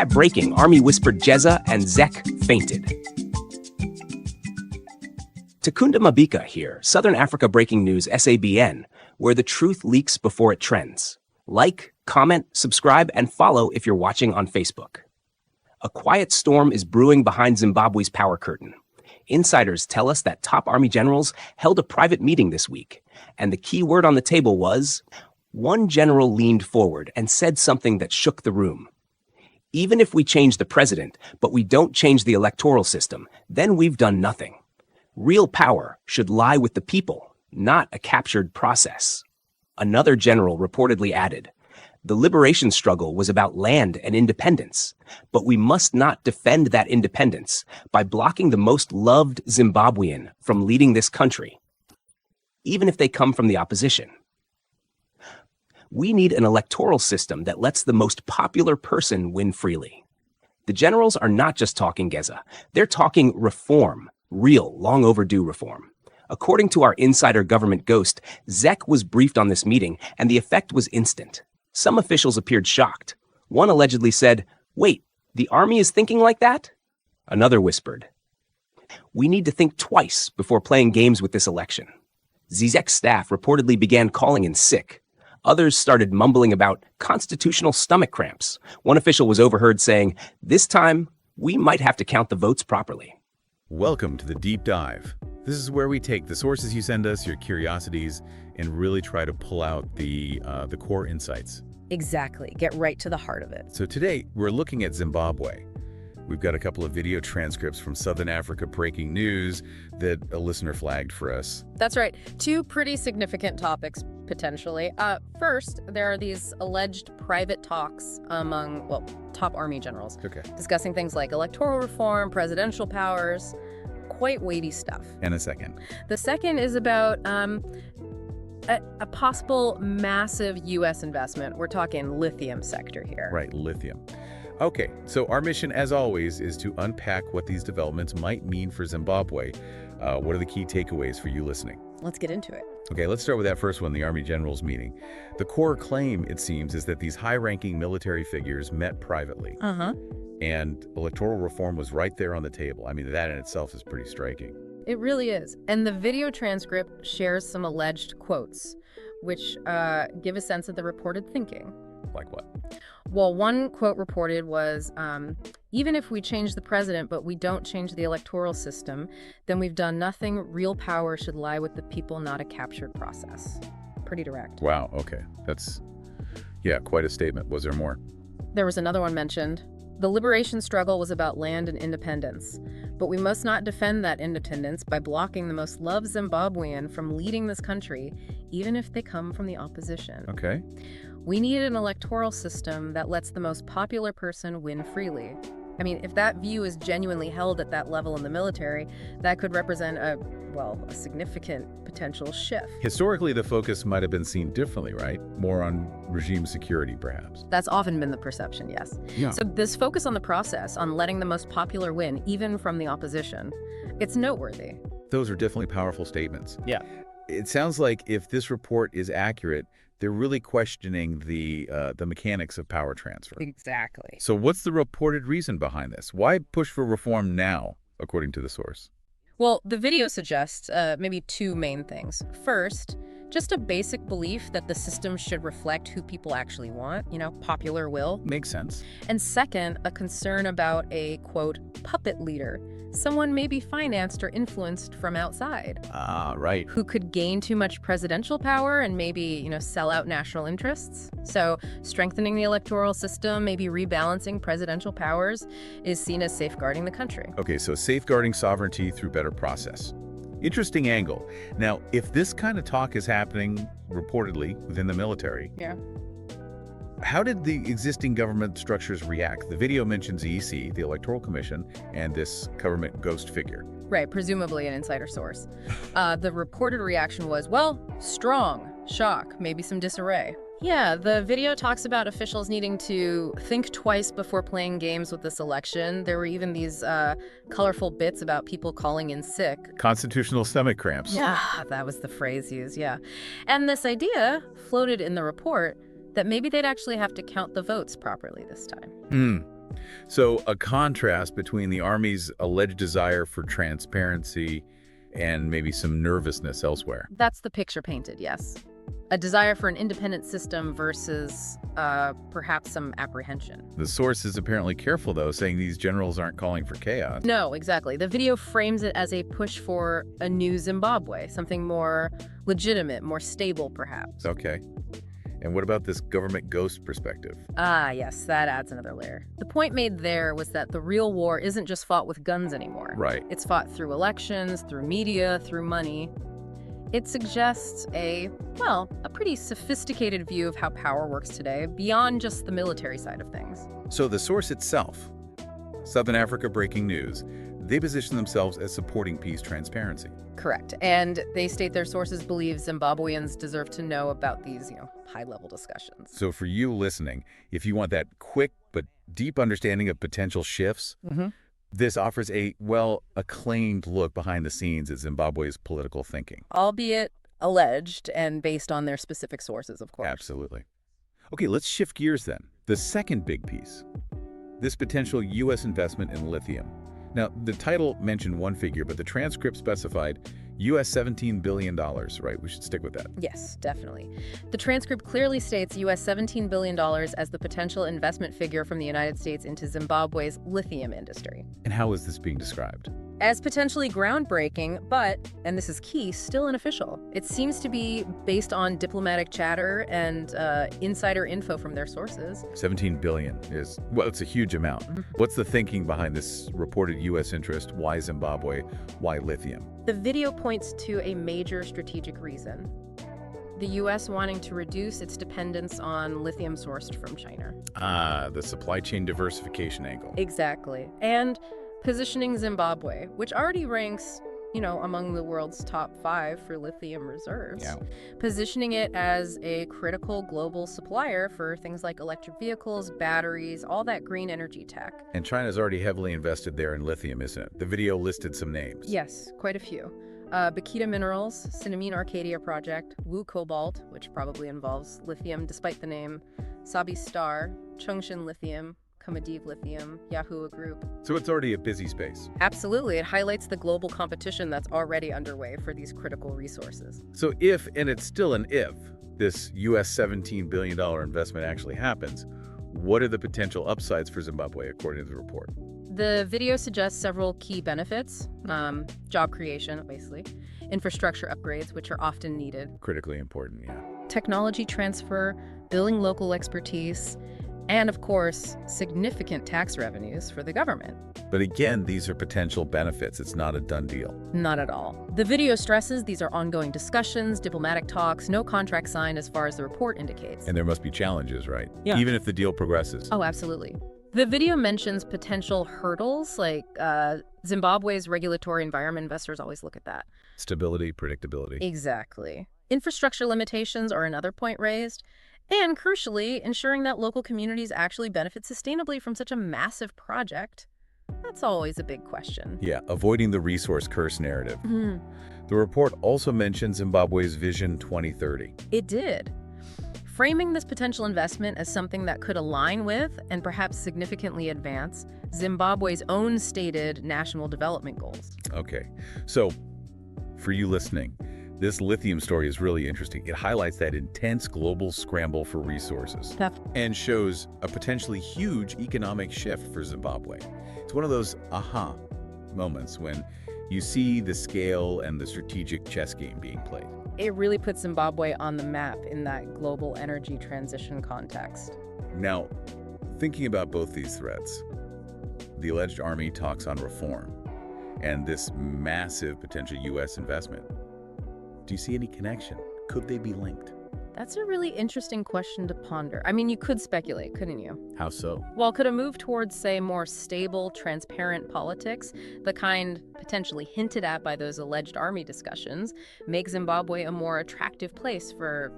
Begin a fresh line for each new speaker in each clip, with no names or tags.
Breaking, Army whispered Jeza and Zek fainted. Takunda Mabika here, Southern Africa Breaking News SABN, where the truth leaks before it trends. Like, comment, subscribe, and follow if you're watching on Facebook. A quiet storm is brewing behind Zimbabwe's power curtain. Insiders tell us that top army generals held a private meeting this week, and the key word on the table was, one general leaned forward and said something that shook the room. Even if we change the president, but we don't change the electoral system, then we've done nothing. Real power should lie with the people, not a captured process. Another general reportedly added, the liberation struggle was about land and independence, but we must not defend that independence by blocking the most loved Zimbabwean from leading this country, even if they come from the opposition. We need an electoral system that lets the most popular person win freely. The generals are not just talking Geza, they're talking reform, real, long overdue reform. According to our insider government ghost, Zek was briefed on this meeting, and the effect was instant. Some officials appeared shocked. One allegedly said, wait, the army is thinking like that? Another whispered, we need to think twice before playing games with this election. Zek's staff reportedly began calling in sick. Others started mumbling about constitutional stomach cramps. One official was overheard saying, this time, we might have to count the votes properly.
Welcome to the Deep Dive. This is where we take the sources you send us, your curiosities, and really try to pull out the core insights.
Exactly. Get right to the heart of it.
So today, we're looking at Zimbabwe. We've got a couple of video transcripts from Southern Africa Breaking News that a listener flagged for us.
That's right. Two pretty significant topics, potentially. First, there are these alleged private talks among, top army generals.
Okay.
Discussing things like electoral reform, presidential powers, quite weighty stuff.
And a second.
The second is about a possible massive U.S. investment. We're talking lithium sector here.
Right, lithium. Okay, so our mission, as always, is to unpack what these developments might mean for Zimbabwe. What are the key takeaways for you listening?
Let's get into it.
Okay, let's start with that first one, the Army Generals meeting. The core claim, it seems, is that these high-ranking military figures met privately. And electoral reform was right there on the table. I mean, that in itself is pretty striking.
It really is. And the video transcript shares some alleged quotes, which give a sense of the reported thinking.
Like what?
Well, one quote reported was, even if we change the president, but we don't change the electoral system, then we've done nothing. Real power should lie with the people, not a captured process. Pretty direct.
Wow, okay. That's, yeah, quite a statement. Was there more?
There was another one mentioned. The liberation struggle was about land and independence, but we must not defend that independence by blocking the most loved Zimbabwean from leading this country, even if they come from the opposition.
Okay.
We need an electoral system that lets the most popular person win freely. I mean, if that view is genuinely held at that level in the military, that could represent a significant potential shift.
Historically, the focus might have been seen differently, right? More on regime security, perhaps.
That's often been the perception, yes.
Yeah.
So this focus on the process, on letting the most popular win, even from the opposition, it's noteworthy.
Those are definitely powerful statements.
Yeah.
It sounds like if this report is accurate, they're really questioning the mechanics of power transfer.
Exactly.
So what's the reported reason behind this? Why push for reform now, according to the source?
Well, the video suggests maybe two main things. First, just a basic belief that the system should reflect who people actually want, popular will.
Makes sense.
And second, a concern about a, quote, puppet leader, someone maybe financed or influenced from outside.
Ah, right.
Who could gain too much presidential power and maybe, sell out national interests. So strengthening the electoral system, maybe rebalancing presidential powers, is seen as safeguarding the country.
Okay, so safeguarding sovereignty through better process. Interesting angle. Now, if this kind of talk is happening reportedly within the military,
yeah,
how did the existing government structures react? The video mentions EC, the Electoral Commission, and this government ghost figure.
Right, presumably an insider source. The reported reaction was, strong, shock, maybe some disarray. Yeah, the video talks about officials needing to think twice before playing games with this election. There were even these colorful bits about people calling in sick.
Constitutional stomach cramps.
Yeah, that was the phrase used, yeah. And this idea floated in the report that maybe they'd actually have to count the votes properly this time.
So a contrast between the Army's alleged desire for transparency and maybe some nervousness elsewhere.
That's the picture painted, yes. A desire for an independent system versus perhaps some apprehension.
The source is apparently careful, though, saying these generals aren't calling for chaos.
No, exactly. The video frames it as a push for a new Zimbabwe, something more legitimate, more stable, perhaps.
Okay. And what about this government ghost perspective?
Ah, yes, that adds another layer. The point made there was that the real war isn't just fought with guns anymore.
Right.
It's fought through elections, through media, through money. It suggests a pretty sophisticated view of how power works today, beyond just the military side of things.
So the source itself, Southern Africa Breaking News, they position themselves as supporting peace transparency.
Correct. And they state their sources believe Zimbabweans deserve to know about these, high-level discussions.
So for you listening, if you want that quick but deep understanding of potential shifts, this offers a acclaimed look behind the scenes at Zimbabwe's political thinking.
Albeit alleged and based on their specific sources, of course.
Absolutely. Okay, let's shift gears then. The second big piece, this potential U.S. investment in lithium. Now, the title mentioned one figure, but the transcript specified U.S. $17 billion, right? We should stick with that.
Yes, definitely. The transcript clearly states U.S. $17 billion as the potential investment figure from the United States into Zimbabwe's lithium industry.
And how is this being described?
As potentially groundbreaking, but, and this is key, still unofficial. It seems to be based on diplomatic chatter and insider info from their sources.
17 billion is, it's a huge amount. What's the thinking behind this reported U.S. interest? Why Zimbabwe? Why lithium?
The video points to a major strategic reason. The U.S. wanting to reduce its dependence on lithium sourced from China.
Ah, the supply chain diversification angle.
Exactly. And positioning Zimbabwe, which already ranks, among the world's top 5 for lithium reserves.
Yeah.
Positioning it as a critical global supplier for things like electric vehicles, batteries, all that green energy tech.
And China's already heavily invested there in lithium, isn't it? The video listed some names.
Yes, quite a few. Bakita Minerals, Cinnamine Arcadia Project, Wu Cobalt, which probably involves lithium despite the name, Sabi Star, Chungshin Lithium, Komadiv Lithium, Yahoo Group.
So it's already a busy space.
Absolutely. It highlights the global competition that's already underway for these critical resources.
So if, and it's still an if, this U.S. $17 billion investment actually happens, what are the potential upsides for Zimbabwe, according to the report?
The video suggests several key benefits. Job creation, obviously. Infrastructure upgrades, which are often needed.
Critically important, yeah.
Technology transfer, building local expertise, and, of course, significant tax revenues for the government.
But again, these are potential benefits. It's not a done deal.
Not at all. The video stresses these are ongoing discussions, diplomatic talks, no contract signed as far as the report indicates.
And there must be challenges, right?
Yeah.
Even if the deal progresses.
Oh, absolutely. The video mentions potential hurdles like Zimbabwe's regulatory environment. Investors always look at that.
Stability, predictability.
Exactly. Infrastructure limitations are another point raised. And crucially, ensuring that local communities actually benefit sustainably from such a massive project. That's always a big question.
Yeah, avoiding the resource curse narrative. The report also mentioned Zimbabwe's Vision 2030.
It did. Framing this potential investment as something that could align with and perhaps significantly advance Zimbabwe's own stated national development goals.
Okay, so for you listening, this lithium story is really interesting. It highlights that intense global scramble for resources and shows a potentially huge economic shift for Zimbabwe. It's one of those aha moments when you see the scale and the strategic chess game being played.
It really puts Zimbabwe on the map in that global energy transition context.
Now, thinking about both these threats, the alleged army talks on reform and this massive potential U.S. investment. Do you see any connection? Could they be linked?
That's a really interesting question to ponder. I mean, you could speculate, couldn't you?
How so?
Well, could a move towards, say, more stable, transparent politics, the kind potentially hinted at by those alleged army discussions, make Zimbabwe a more attractive place for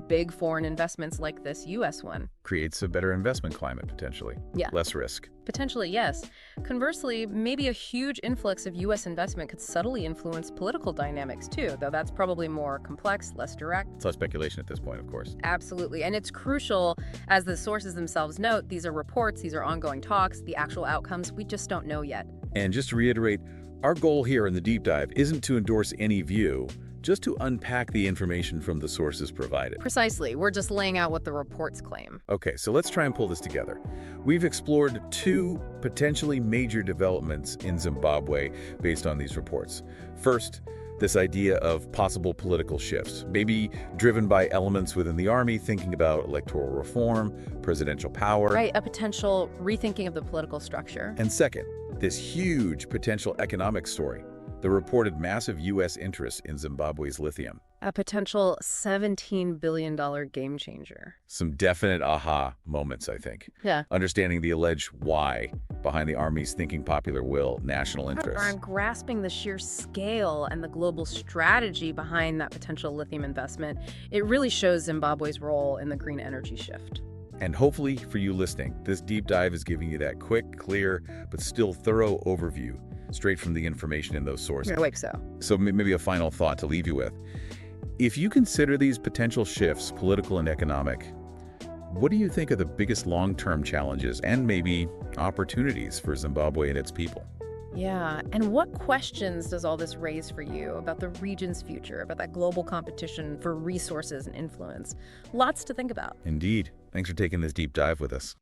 big foreign investments like this U.S. one.
Creates a better investment climate, potentially.
Yeah.
Less risk.
Potentially, yes. Conversely, maybe a huge influx of U.S. investment could subtly influence political dynamics too, though that's probably more complex, less direct.
It's all speculation at this point, of course.
Absolutely. And it's crucial, as the sources themselves note, these are reports, these are ongoing talks, the actual outcomes, we just don't know yet.
And just to reiterate, our goal here in the deep dive isn't to endorse any view, just to unpack the information from the sources provided.
Precisely. We're just laying out what the reports claim.
Okay, so let's try and pull this together. We've explored two potentially major developments in Zimbabwe based on these reports. First, this idea of possible political shifts, maybe driven by elements within the army thinking about electoral reform, presidential power.
Right, a potential rethinking of the political structure.
And second, this huge potential economic story, the reported massive U.S. interest in Zimbabwe's lithium.
A potential $17 billion game changer.
Some definite aha moments, I think.
Yeah.
Understanding the alleged why behind the Army's thinking popular will, national interest.
And grasping the sheer scale and the global strategy behind that potential lithium investment, it really shows Zimbabwe's role in the green energy shift.
And hopefully, for you listening, this deep dive is giving you that quick, clear, but still thorough overview, straight from the information in those sources.
I think so.
So maybe a final thought to leave you with. If you consider these potential shifts, political and economic, what do you think are the biggest long-term challenges and maybe opportunities for Zimbabwe and its people?
Yeah, and what questions does all this raise for you about the region's future, about that global competition for resources and influence? Lots to think about.
Indeed. Thanks for taking this deep dive with us.